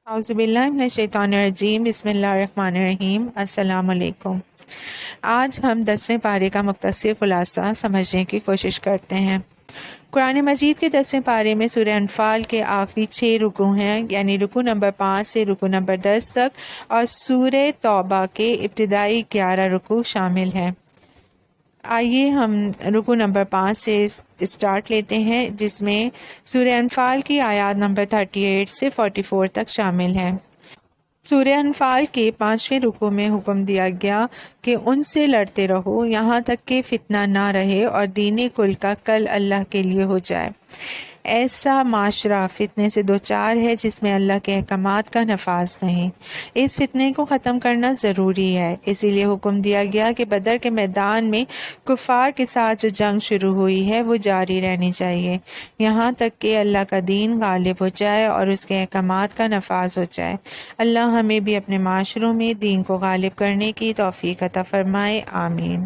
اعوذ باللہ من الشیطان الرجیم، بسم اللہ الرحمن الرحیم۔ السلام علیکم۔ آج ہم 10ویں پارے کا مختصر خلاصہ سمجھنے کی کوشش کرتے ہیں۔ قرآن مجید کے 10ویں پارے میں سورہ انفال کے آخری 6 رکوع ہیں، یعنی رکوع نمبر 5 سے رکوع نمبر 10 تک، اور سورہ توبہ کے ابتدائی 11 رکوع شامل ہیں۔ آئیے ہم رکوع نمبر 5 سے اسٹارٹ لیتے ہیں، جس میں سورہ انفال کی آیات نمبر 38 سے 44 تک شامل ہیں۔ سورہ انفال کے 5ویں رکوع میں حکم دیا گیا کہ ان سے لڑتے رہو یہاں تک کہ فتنہ نہ رہے اور دین کل کا کل اللہ کے لیے ہو جائے۔ ایسا معاشرہ فتنے سے دوچار ہے جس میں اللہ کے احکامات کا نفاذ نہیں۔ اس فتنے کو ختم کرنا ضروری ہے، اسی لیے حکم دیا گیا کہ بدر کے میدان میں کفار کے ساتھ جو جنگ شروع ہوئی ہے وہ جاری رہنی چاہیے، یہاں تک کہ اللہ کا دین غالب ہو جائے اور اس کے احکامات کا نفاذ ہو جائے۔ اللہ ہمیں بھی اپنے معاشروں میں دین کو غالب کرنے کی توفیق عطا فرمائے، آمین۔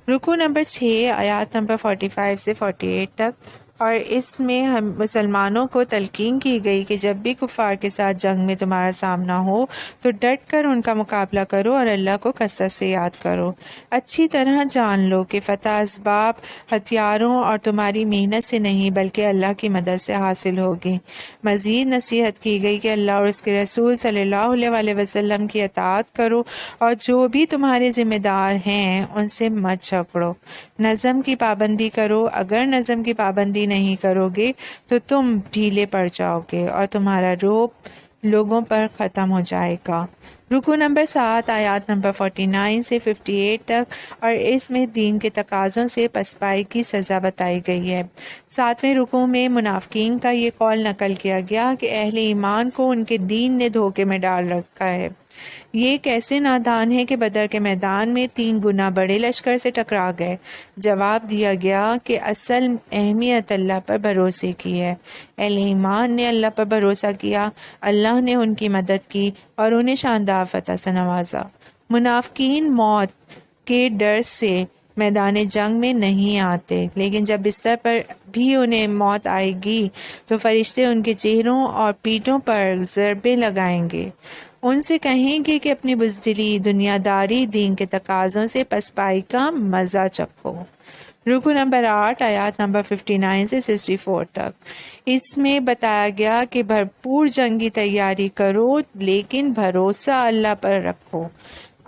رکوع نمبر 6 آیات نمبر 45 سے 48 تک، اور اس میں ہم مسلمانوں کو تلقین کی گئی کہ جب بھی کفار کے ساتھ جنگ میں تمہارا سامنا ہو تو ڈٹ کر ان کا مقابلہ کرو اور اللہ کو کثرت سے یاد کرو۔ اچھی طرح جان لو کہ فتح اسباب، ہتھیاروں اور تمہاری محنت سے نہیں بلکہ اللہ کی مدد سے حاصل ہوگی۔ مزید نصیحت کی گئی کہ اللہ اور اس کے رسول صلی اللہ علیہ وسلم کی اطاعت کرو اور جو بھی تمہارے ذمہ دار ہیں ان سے مت جھگڑو۔ نظم کی پابندی کرو، اگر نظم کی پابندی نہیں کرو گے تو تم ڈھیلے پڑ جاؤ گے اور تمہارا رعب لوگوں پر ختم ہو جائے گا۔ رکوع نمبر 7 آیات نمبر 49 سے 58 تک، اور اس میں دین کے تقاضوں سے پسپائی کی سزا بتائی گئی ہے۔ 7ویں رکوع میں منافقین کا یہ قول نقل کیا گیا کہ اہل ایمان کو ان کے دین نے دھوکے میں ڈال رکھا ہے۔ یہ کیسے نادان ہے کہ بدر کے میدان میں 3 گنا بڑے لشکر سے ٹکرا گئے۔ جواب دیا گیا کہ اصل اہمیت اللہ پر بھروسے کی ہے۔ اہل ایمان نے اللہ پر بھروسہ کیا، اللہ نے ان کی مدد کی اور انہیں شاندار فتح سے نوازا۔ منافقین موت کے ڈر سے میدان جنگ میں نہیں آتے، لیکن جب بستر پر بھی انہیں موت آئے گی تو فرشتے ان کے چہروں اور پیٹھوں پر ضربیں لگائیں گے، ان سے کہیں گے کہ اپنی بزدلی، دنیا داری، دین کے تقاضوں سے پسپائی کا مزہ چکھو۔ رکوع نمبر 8 آیات نمبر 59 سے 64 تک، اس میں بتایا گیا کہ بھرپور جنگی تیاری کرو لیکن بھروسہ اللہ پر رکھو۔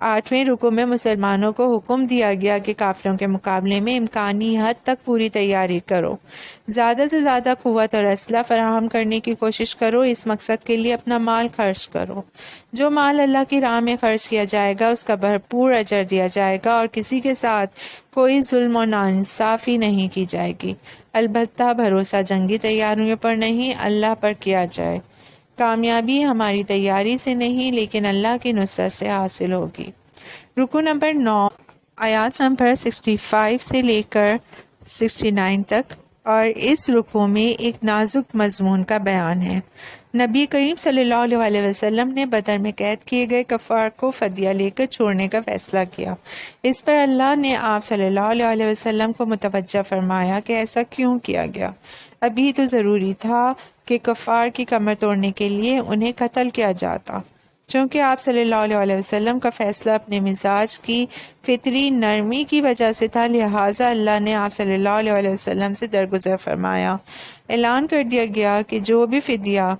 8ویں رکوع میں مسلمانوں کو حکم دیا گیا کہ کافروں کے مقابلے میں امکانی حد تک پوری تیاری کرو، زیادہ سے زیادہ قوت اور اسلحہ فراہم کرنے کی کوشش کرو، اس مقصد کے لیے اپنا مال خرچ کرو۔ جو مال اللہ کی راہ میں خرچ کیا جائے گا اس کا بھرپور اجر دیا جائے گا اور کسی کے ساتھ کوئی ظلم و ناانصافی نہیں کی جائے گی، البتہ بھروسہ جنگی تیاریوں پر نہیں، اللہ پر کیا جائے۔ کامیابی ہماری تیاری سے نہیں لیکن اللہ کی نصرت سے حاصل ہوگی۔ رکوع نمبر 9 آیات نمبر 65 سے لے کر 69 تک، اور اس رکوع میں ایک نازک مضمون کا بیان ہے۔ نبی کریم صلی اللہ علیہ وسلم نے بدر میں قید کیے گئے کفار کو فدیہ لے کر چھوڑنے کا فیصلہ کیا۔ اس پر اللہ نے آپ صلی اللہ علیہ وسلم کو متوجہ فرمایا کہ ایسا کیوں کیا گیا۔ ابھی تو ضروری تھا کہ کفار کی کمر توڑنے کے لیے انہیں قتل کیا جاتا۔ چونکہ آپ صلی اللہ علیہ وسلم کا فیصلہ اپنے مزاج کی فطری نرمی کی وجہ سے تھا، لہٰذا اللہ نے آپ صلی اللہ علیہ وسلم سے درگزر فرمایا۔ اعلان کر دیا گیا کہ جو بھی فدیہ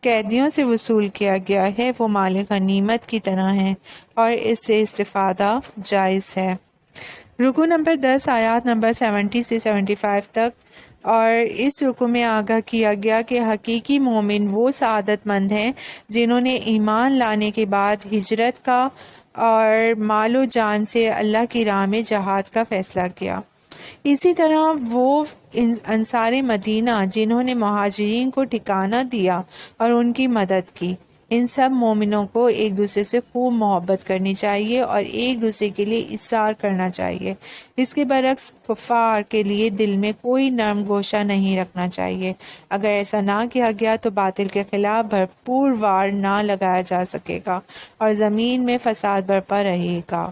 قیدیوں سے وصول کیا گیا ہے وہ مال غنیمت کی طرح ہے اور اس سے استفادہ جائز ہے۔ رکوع نمبر 10 آیات نمبر 70 سے 75 تک، اور اس رکوع میں آگاہ کیا گیا کہ حقیقی مومن وہ سعادت مند ہیں جنہوں نے ایمان لانے کے بعد ہجرت کا اور مال و جان سے اللہ کی راہ میں جہاد کا فیصلہ کیا۔ اسی طرح وہ انصار مدینہ جنہوں نے مہاجرین کو ٹھکانہ دیا اور ان کی مدد کی، ان سب مومنوں کو ایک دوسرے سے خوب محبت کرنی چاہیے اور ایک دوسرے کے لیے اصرار کرنا چاہیے۔ اس کے برعکس کفار کے لیے دل میں کوئی نرم گوشہ نہیں رکھنا چاہیے۔ اگر ایسا نہ کیا گیا تو باطل کے خلاف بھرپور وار نہ لگایا جا سکے گا اور زمین میں فساد برپا رہے گا۔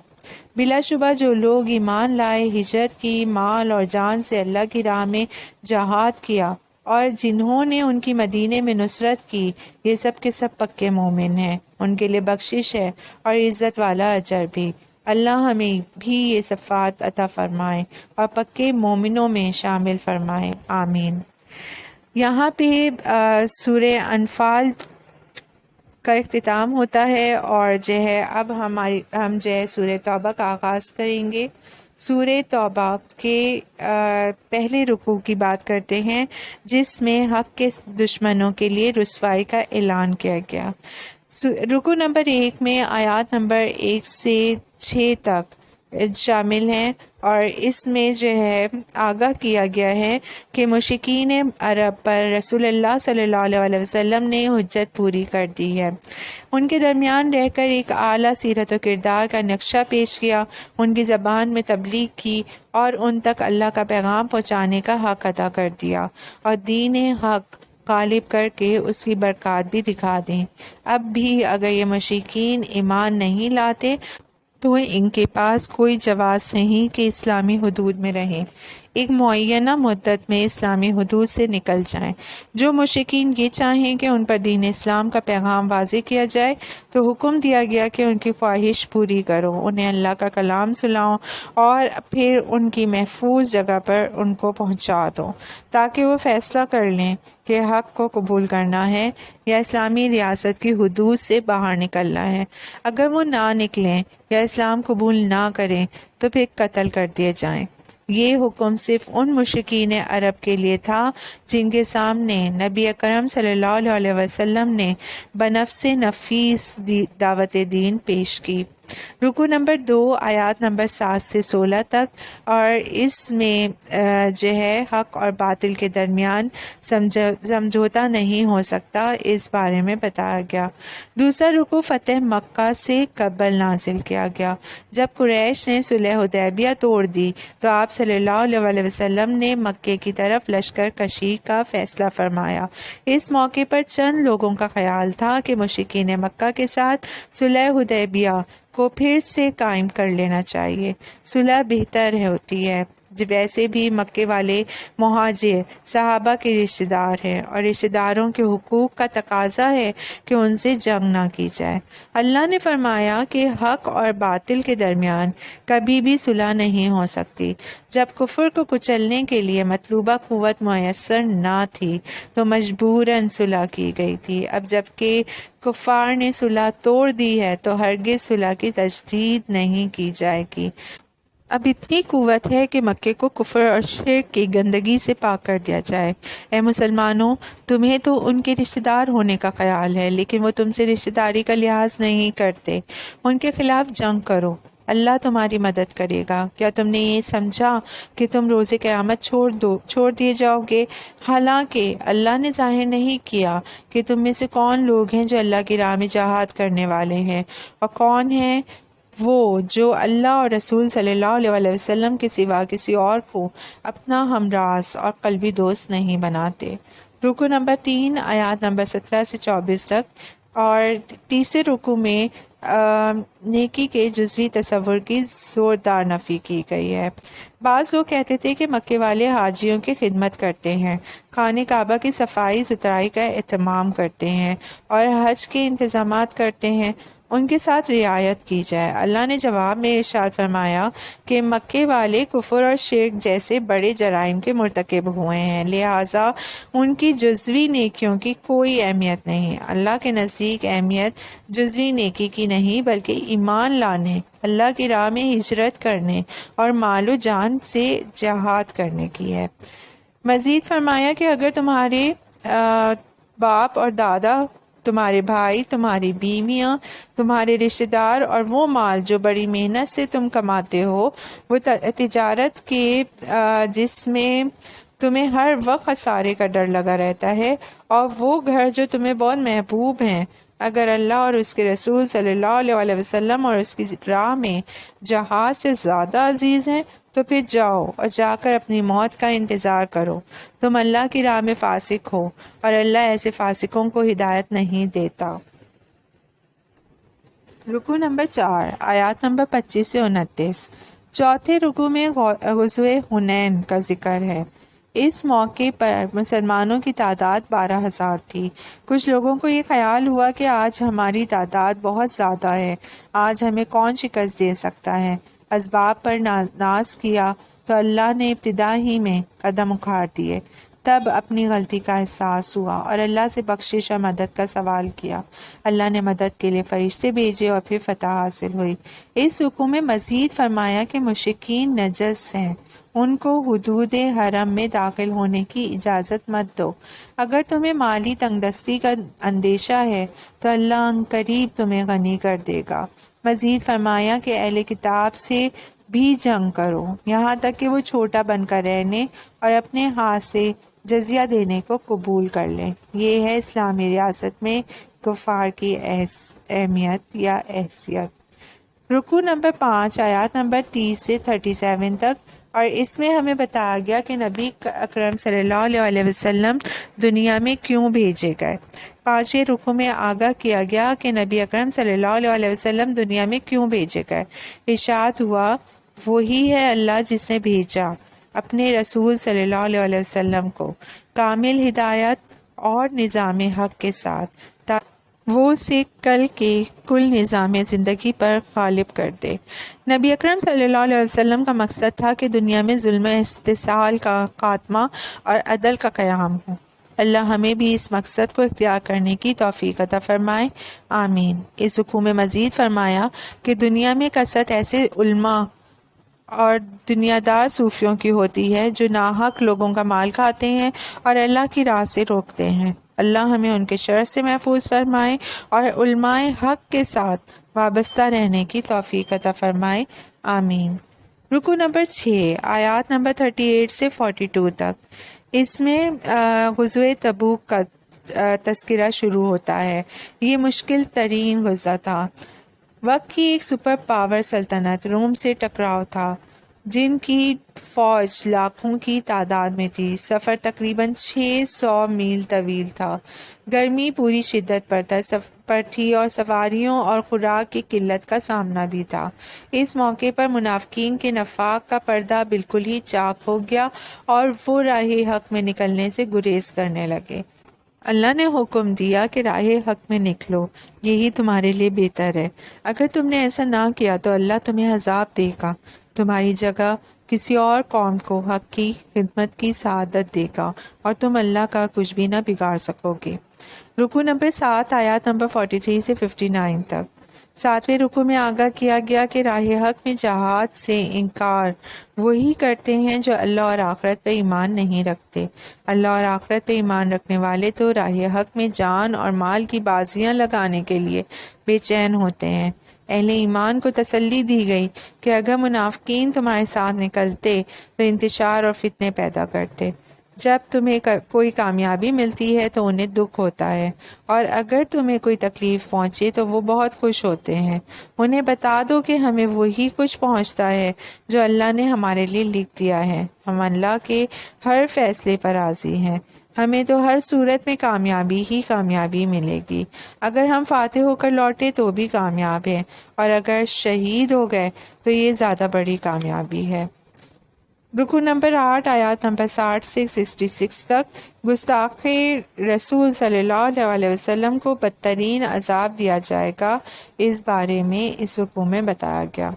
بلا شبہ جو لوگ ایمان لائے، ہجرت کی، مال اور جان سے اللہ کی راہ میں جہاد کیا اور جنہوں نے ان کی مدینے میں نصرت کی، یہ سب کے سب پکے مومن ہیں، ان کے لیے بخشش ہے اور عزت والا اجر بھی۔ اللہ ہمیں بھی یہ صفات عطا فرمائے اور پکے مومنوں میں شامل فرمائے، آمین۔ یہاں پہ سورہ انفال کا اختتام ہوتا ہے، اور جو ہے اب ہم جو ہے سورہ توبہ کا آغاز کریں گے۔ سورہ توبہ کے پہلے رکوع کی بات کرتے ہیں، جس میں حق کے دشمنوں کے لیے رسوائی کا اعلان کیا گیا۔ رکوع نمبر 1 میں آیات نمبر 1 سے 6 تک شامل ہیں، اور اس میں جو ہے آگاہ کیا گیا ہے کہ مشرکین عرب پر رسول اللہ صلی اللہ علیہ وسلم نے حجت پوری کر دی ہے، ان کے درمیان رہ کر ایک اعلیٰ سیرت و کردار کا نقشہ پیش کیا، ان کی زبان میں تبلیغ کی اور ان تک اللہ کا پیغام پہنچانے کا حق ادا کر دیا، اور دین حق غالب کر کے اس کی برکات بھی دکھا دیں۔ اب بھی اگر یہ مشرکین ایمان نہیں لاتے تو ان کے پاس کوئی جواز نہیں کہ اسلامی حدود میں رہیں، ایک معینہ مدت میں اسلامی حدود سے نکل جائیں۔ جو مشرکین یہ چاہیں کہ ان پر دین اسلام کا پیغام واضح کیا جائے تو حکم دیا گیا کہ ان کی خواہش پوری کرو، انہیں اللہ کا کلام سناؤ اور پھر ان کی محفوظ جگہ پر ان کو پہنچا دو، تاکہ وہ فیصلہ کر لیں کہ حق کو قبول کرنا ہے یا اسلامی ریاست کی حدود سے باہر نکلنا ہے۔ اگر وہ نہ نکلیں یا اسلام قبول نہ کریں تو پھر قتل کر دیے جائیں۔ یہ حکم صرف ان مشرکین عرب کے لیے تھا جن کے سامنے نبی اکرم صلی اللہ علیہ وسلم نے بنفس نفیس دعوت دین پیش کی۔ رکوع نمبر 2 آیات نمبر 7 سے 16 تک، اور اس میں جو ہے حق اور باطل کے درمیان سمجھوتا نہیں ہو سکتا، اس بارے میں بتایا گیا۔ دوسرا رکوع فتح مکہ سے قبل نازل کیا گیا۔ جب قریش نے صلح حدیبیہ توڑ دی تو آپ صلی اللہ علیہ وسلم نے مکے کی طرف لشکر کشی کا فیصلہ فرمایا۔ اس موقع پر چند لوگوں کا خیال تھا کہ مشرکین مکہ کے ساتھ صلح حدیبیہ کو پھر سے قائم کر لینا چاہیے، صلح بہتر ہوتی ہے۔ ویسے بھی مکے والے مہاجر صحابہ کے رشتہ دار ہیں، اور رشتہ داروں کے حقوق کا تقاضا ہے کہ ان سے جنگ نہ کی جائے۔ اللہ نے فرمایا کہ حق اور باطل کے درمیان کبھی بھی صلح نہیں ہو سکتی۔ جب کفر کو کچلنے کے لیے مطلوبہ قوت میسر نہ تھی تو مجبوراً صلح کی گئی تھی۔ اب جب کہ کفار نے صلح توڑ دی ہے تو ہرگز صلح کی تجدید نہیں کی جائے گی۔ اب اتنی قوت ہے کہ مکے کو کفر اور شرک کی گندگی سے پاک کر دیا جائے۔ اے مسلمانوں، تمہیں تو ان کے رشتہ دار ہونے کا خیال ہے، لیکن وہ تم سے رشتہ داری کا لحاظ نہیں کرتے، ان کے خلاف جنگ کرو، اللہ تمہاری مدد کرے گا۔ کیا تم نے یہ سمجھا کہ تم روز قیامت چھوڑ دیے جاؤ گے؟ حالانکہ اللہ نے ظاہر نہیں کیا کہ تم میں سے کون لوگ ہیں جو اللہ کی راہ میں جہاد کرنے والے ہیں، اور کون ہیں وہ جو اللہ اور رسول صلی اللہ علیہ وسلم کے سوا کسی اور کو اپنا ہمراز اور قلبی دوست نہیں بناتے۔ رکوع نمبر 3 آیات نمبر 17 سے 24 تک، اور تیسرے رکوع میں نیکی کے جزوی تصور کی زوردار نفی کی گئی ہے۔ بعض لوگ کہتے تھے کہ مکے والے حاجیوں کی خدمت کرتے ہیں، خانہ کعبہ کی صفائی ستھرائی کا اہتمام کرتے ہیں اور حج کے انتظامات کرتے ہیں، ان کے ساتھ رعایت کی جائے۔ اللہ نے جواب میں ارشاد فرمایا کہ مکے والے کفر اور شرک جیسے بڑے جرائم کے مرتکب ہوئے ہیں، لہٰذا ان کی جزوی نیکیوں کی کوئی اہمیت نہیں۔ اللہ کے نزدیک اہمیت جزوی نیکی کی نہیں بلکہ ایمان لانے، اللہ کی راہ میں ہجرت کرنے اور مال و جان سے جہاد کرنے کی ہے۔ مزید فرمایا کہ اگر تمہارے باپ اور دادا، تمہارے بھائی، تمہاری بیویاں، تمہارے رشتہ دار اور وہ مال جو بڑی محنت سے تم کماتے ہو، وہ تجارت کے جس میں تمہیں ہر وقت خسارے کا ڈر لگا رہتا ہے، اور وہ گھر جو تمہیں بہت محبوب ہیں، اگر اللہ اور اس کے رسول صلی اللہ علیہ وسلم اور اس کی راہ میں جہاد سے زیادہ عزیز ہیں تو پھر جاؤ اور جا کر اپنی موت کا انتظار کرو۔ تم اللہ کی راہ میں فاسق ہو اور اللہ ایسے فاسقوں کو ہدایت نہیں دیتا۔ رکوع نمبر 4 آیات نمبر 25 سے 29۔ چوتھے رکوع میں غزوہ حنین کا ذکر ہے۔ اس موقع پر مسلمانوں کی تعداد 12,000 تھی۔ کچھ لوگوں کو یہ خیال ہوا کہ آج ہماری تعداد بہت زیادہ ہے، آج ہمیں کون شکست دے سکتا ہے۔ اسباب پر ناز کیا تو اللہ نے ابتدا ہی میں قدم اکھاڑ دیے۔ تب اپنی غلطی کا احساس ہوا اور اللہ سے بخشش اور مدد کا سوال کیا۔ اللہ نے مدد کے لیے فرشتے بھیجے اور پھر فتح حاصل ہوئی۔ اس حکم میں مزید فرمایا کہ مشرکین نجس ہیں، ان کو حدود حرم میں داخل ہونے کی اجازت مت دو۔ اگر تمہیں مالی تنگ دستی کا اندیشہ ہے تو اللہ عنقریب تمہیں غنی کر دے گا۔ مزید فرمایا کہ اہل کتاب سے بھی جنگ کرو، یہاں تک کہ وہ چھوٹا بن کر رہنے اور اپنے ہاتھ سے جزیہ دینے کو قبول کر لیں۔ یہ ہے اسلامی ریاست میں کفار کی اہمیت یا حیثیت۔ رکوع نمبر 5 آیات نمبر 30 سے 37 تک، اور اس میں ہمیں بتایا گیا کہ نبی اکرم صلی اللہ علیہ وسلم دنیا میں کیوں بھیجے گئے۔ 5ویں رکوع میں آگاہ کیا گیا کہ نبی اکرم صلی اللہ علیہ وسلم دنیا میں کیوں بھیجے گئے۔ ارشاد ہوا، وہی ہے اللہ جس نے بھیجا اپنے رسول صلی اللہ علیہ وسلم کو کامل ہدایت اور نظام حق کے ساتھ، تاکہ وہ اسے کل کے کل نظام زندگی پر غالب کر دے۔ نبی اکرم صلی اللہ علیہ وسلم کا مقصد تھا کہ دنیا میں ظلم استحصال کا خاتمہ اور عدل کا قیام ہو۔ اللہ ہمیں بھی اس مقصد کو اختیار کرنے کی توفیق عطا فرمائے، آمین۔ اس رکوع میں مزید فرمایا کہ دنیا میں کثرت ایسے علماء اور دنیا دار صوفیوں کی ہوتی ہے جو ناحق لوگوں کا مال کھاتے ہیں اور اللہ کی راہ سے روکتے ہیں۔ اللہ ہمیں ان کے شر سے محفوظ فرمائے اور علماء حق کے ساتھ وابستہ رہنے کی توفیق عطا فرمائے، آمین۔ رکوع نمبر 6 آیات نمبر 38 سے 42 تک، اس میں غزوہ تبوک کا تذکرہ شروع ہوتا ہے۔ یہ مشکل ترین غزہ تھا۔ وقت کی ایک سپر پاور سلطنت روم سے ٹکراؤ تھا، جن کی فوج لاکھوں کی تعداد میں تھی۔ سفر تقریباً 600 میل طویل تھا۔ گرمی پوری شدت پر تھی اور سواریوں اور خوراک کی قلت کا سامنا بھی تھا۔ اس موقع پر منافقین کے نفاق کا پردہ بالکل ہی چاک ہو گیا اور وہ راہ حق میں نکلنے سے گریز کرنے لگے۔ اللہ نے حکم دیا کہ راہ حق میں نکلو، یہی تمہارے لیے بہتر ہے۔ اگر تم نے ایسا نہ کیا تو اللہ تمہیں عذاب دے گا، تمہاری جگہ کسی اور قوم کو حق کی خدمت کی سعادت دے گا اور تم اللہ کا کچھ بھی نہ بگاڑ سکو گے۔ رکوع نمبر 7 آیات نمبر 43 سے 59 تک، 7ویں رکوع میں آگاہ کیا گیا کہ راہ حق میں جہاد سے انکار وہی کرتے ہیں جو اللہ اور آخرت پہ ایمان نہیں رکھتے۔ اللہ اور آخرت پہ ایمان رکھنے والے تو راہ حق میں جان اور مال کی بازیاں لگانے کے لیے بے چین ہوتے ہیں۔ اہل ایمان کو تسلی دی گئی کہ اگر منافقین تمہارے ساتھ نکلتے تو انتشار اور فتنے پیدا کرتے۔ جب تمہیں کوئی کامیابی ملتی ہے تو انہیں دکھ ہوتا ہے، اور اگر تمہیں کوئی تکلیف پہنچے تو وہ بہت خوش ہوتے ہیں۔ انہیں بتا دو کہ ہمیں وہی کچھ پہنچتا ہے جو اللہ نے ہمارے لیے لکھ دیا ہے، ہم اللہ کے ہر فیصلے پر راضی ہیں، ہمیں تو ہر صورت میں کامیابی ہی کامیابی ملے گی۔ اگر ہم فاتح ہو کر لوٹے تو بھی کامیاب ہیں، اور اگر شہید ہو گئے تو یہ زیادہ بڑی کامیابی ہے۔ رکوع نمبر 8 آیات نمبر 60 سے 66 تک، گستاخ رسول صلی اللہ علیہ وسلم کو بدترین عذاب دیا جائے گا، اس بارے میں اس رکوع میں بتایا گیا۔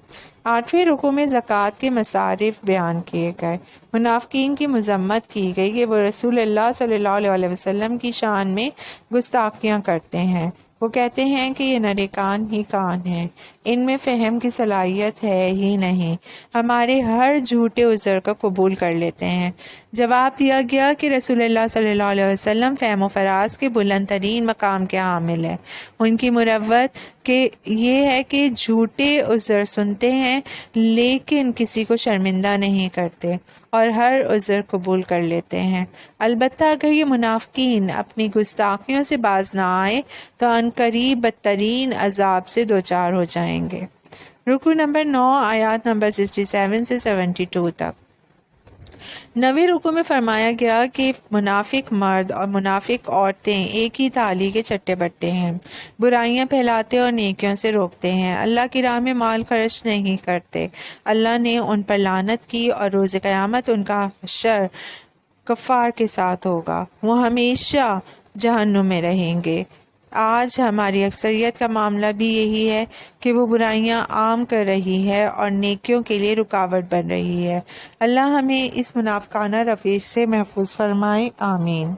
8ویں رکوع میں زکوٰۃ کے مصارف بیان کیے گئے۔ منافقین کی مذمت کی گئی کہ وہ رسول اللہ صلی اللہ علیہ وسلم کی شان میں گستاخیاں کرتے ہیں۔ وہ کہتے ہیں کہ یہ نرے کان ہی کان ہیں، ان میں فہم کی صلاحیت ہے ہی نہیں، ہمارے ہر جھوٹے عذر کو قبول کر لیتے ہیں۔ جواب دیا گیا کہ رسول اللہ صلی اللہ علیہ وسلم فہم و فراز کے بلند ترین مقام کے حامل ہیں۔ ان کی مروت کہ یہ ہے کہ جھوٹے عذر سنتے ہیں لیکن کسی کو شرمندہ نہیں کرتے اور ہر عذر قبول کر لیتے ہیں۔ البتہ اگر یہ منافقین اپنی گستاخیوں سے باز نہ آئے تو عنقریب بدترین عذاب سے دوچار ہو جائیں گے۔ رکوع نمبر 9 آیات نمبر 67 سے 72 تک، 9ویں رکوع میں فرمایا گیا کہ منافق مرد اور منافق عورتیں ایک ہی تھالی کے چٹے بٹے ہیں، برائیاں پھیلاتے اور نیکیوں سے روکتے ہیں، اللہ کی راہ میں مال خرچ نہیں کرتے۔ اللہ نے ان پر لعنت کی اور روز قیامت ان کا حشر کفار کے ساتھ ہوگا، وہ ہمیشہ جہنم میں رہیں گے۔ آج ہماری اکثریت کا معاملہ بھی یہی ہے کہ وہ برائیاں عام کر رہی ہے اور نیکیوں کے لیے رکاوٹ بن رہی ہے۔ اللہ ہمیں اس منافقانہ رویش سے محفوظ فرمائے، آمین۔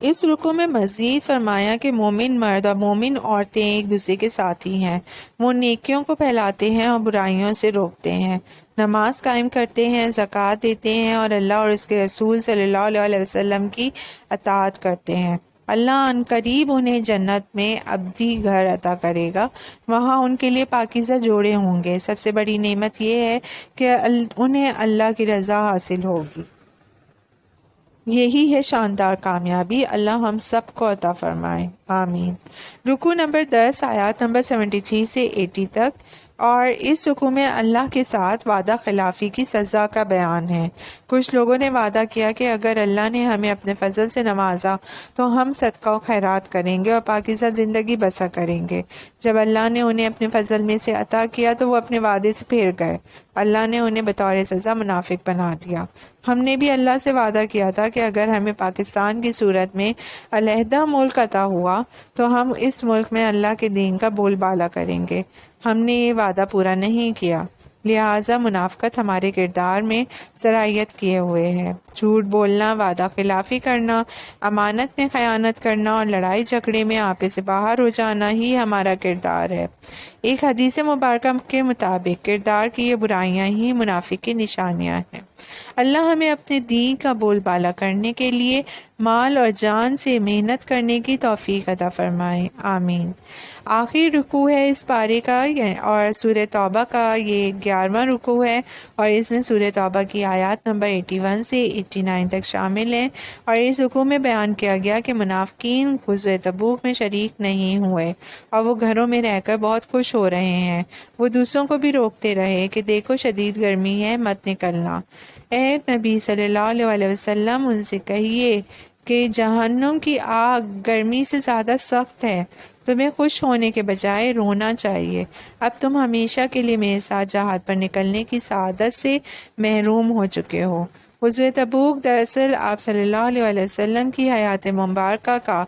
اس رکوع میں مزید فرمایا کہ مومن مرد اور مومن عورتیں ایک دوسرے کے ساتھی ہیں، وہ نیکیوں کو پھیلاتے ہیں اور برائیوں سے روکتے ہیں، نماز قائم کرتے ہیں، زکوٰۃ دیتے ہیں اور اللہ اور اس کے رسول صلی اللہ علیہ وسلم کی اطاعت کرتے ہیں۔ اللہ ان قریب انہیں جنت میں ابدی گھر عطا کرے گا، وہاں ان کے لیے پاکیزہ جوڑے ہوں گے۔ سب سے بڑی نعمت یہ ہے کہ انہیں اللہ کی رضا حاصل ہوگی۔ یہی ہے شاندار کامیابی، اللہ ہم سب کو عطا فرمائے، آمین۔ رکوع نمبر 10 آیات نمبر 73 سے 80 تک، اور اس رکوع میں اللہ کے ساتھ وعدہ خلافی کی سزا کا بیان ہے۔ کچھ لوگوں نے وعدہ کیا کہ اگر اللہ نے ہمیں اپنے فضل سے نوازا تو ہم صدقہ و خیرات کریں گے اور پاکیزہ زندگی بسر کریں گے۔ جب اللہ نے انہیں اپنے فضل میں سے عطا کیا تو وہ اپنے وعدے سے پھر گئے، اللہ نے انہیں بطور سزا منافق بنا دیا۔ ہم نے بھی اللہ سے وعدہ کیا تھا کہ اگر ہمیں پاکستان کی صورت میں علیحدہ ملک عطا ہوا تو ہم اس ملک میں اللہ کے دین کا بول بالا کریں گے۔ ہم نے یہ وعدہ پورا نہیں کیا، لہٰذا منافقت ہمارے کردار میں صلاحیت کیے ہوئے ہے۔ جھوٹ بولنا، وعدہ خلافی کرنا، امانت میں خیانت کرنا اور لڑائی جھگڑے میں آپے سے باہر ہو جانا ہی ہمارا کردار ہے۔ ایک حدیث مبارکہ کے مطابق کردار کی یہ برائیاں ہی منافق کی نشانیاں ہیں۔ اللہ ہمیں اپنے دین کا بول بالا کرنے کے لیے مال اور جان سے محنت کرنے کی توفیق عطا فرمائے، آمین۔ آخری رکوع ہے اس پارے کا اور سورہ توبہ کا یہ 11واں رکوع ہے، اور اس میں سورہ توبہ کی آیات نمبر 81 سے 89 تک شامل ہیں۔ اور اس رکوع میں بیان کیا گیا کہ منافقین غزوہ تبوک میں شریک نہیں ہوئے اور وہ گھروں میں رہ کر بہت خوش ہو رہے ہیں۔ وہ دوسروں کو بھی روکتے رہے کہ دیکھو شدید گرمی ہے، مت نکلنا۔ اے نبی صلی اللہ علیہ وسلم، ان سے کہیے کہ جہنم کی آگ گرمی سے زیادہ سخت ہے، تمہیں خوش ہونے کے بجائے رونا چاہیے۔ اب تم ہمیشہ کے لیے میرے ساتھ جہاد پر نکلنے کی سعادت سے محروم ہو چکے ہو۔ غزوہ تبوک دراصل آپ صلی اللہ علیہ وسلم کی حیات مبارکہ کا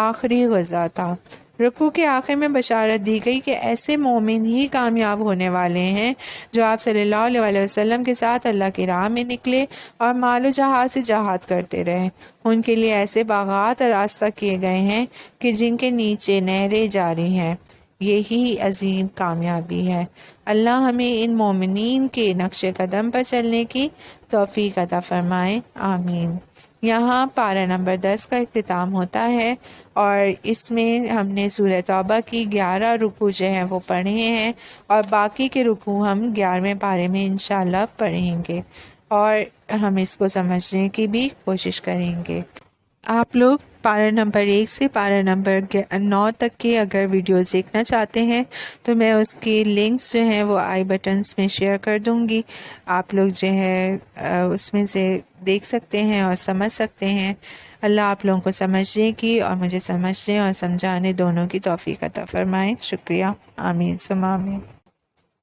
آخری غزہ تھا۔ رکوع کے آخر میں بشارت دی گئی کہ ایسے مومن ہی کامیاب ہونے والے ہیں جو آپ صلی اللہ علیہ وسلم کے ساتھ اللہ کی راہ میں نکلے اور مال و جہاز سے جہاد کرتے رہے۔ ان کے لیے ایسے باغات راستہ کیے گئے ہیں کہ جن کے نیچے نہریں جاری ہیں۔ یہی عظیم کامیابی ہے۔ اللہ ہمیں ان مومنین کے نقش قدم پر چلنے کی توفیق عطا فرمائے، آمین۔ یہاں پارہ نمبر 10 کا اختتام ہوتا ہے، اور اس میں ہم نے سورہ توبہ کی 11 رکوع جو ہیں وہ پڑھے ہیں، اور باقی کے رکوع ہم 11ویں پارے میں انشاءاللہ پڑھیں گے اور ہم اس کو سمجھنے کی بھی کوشش کریں گے۔ آپ لوگ پارہ نمبر 1 سے پارہ نمبر 9 تک کے اگر ویڈیوز دیکھنا چاہتے ہیں تو میں اس کی لنکس جو ہیں وہ آئی بٹنز میں شیئر کر دوں گی، آپ لوگ جو ہے اس میں سے دیکھ سکتے ہیں اور سمجھ سکتے ہیں۔ اللہ آپ لوگوں کو سمجھنے کی اور مجھے سمجھنے اور سمجھانے دونوں کی توفیق عطا فرمائے۔ شکریہ، آمین ثم آمین۔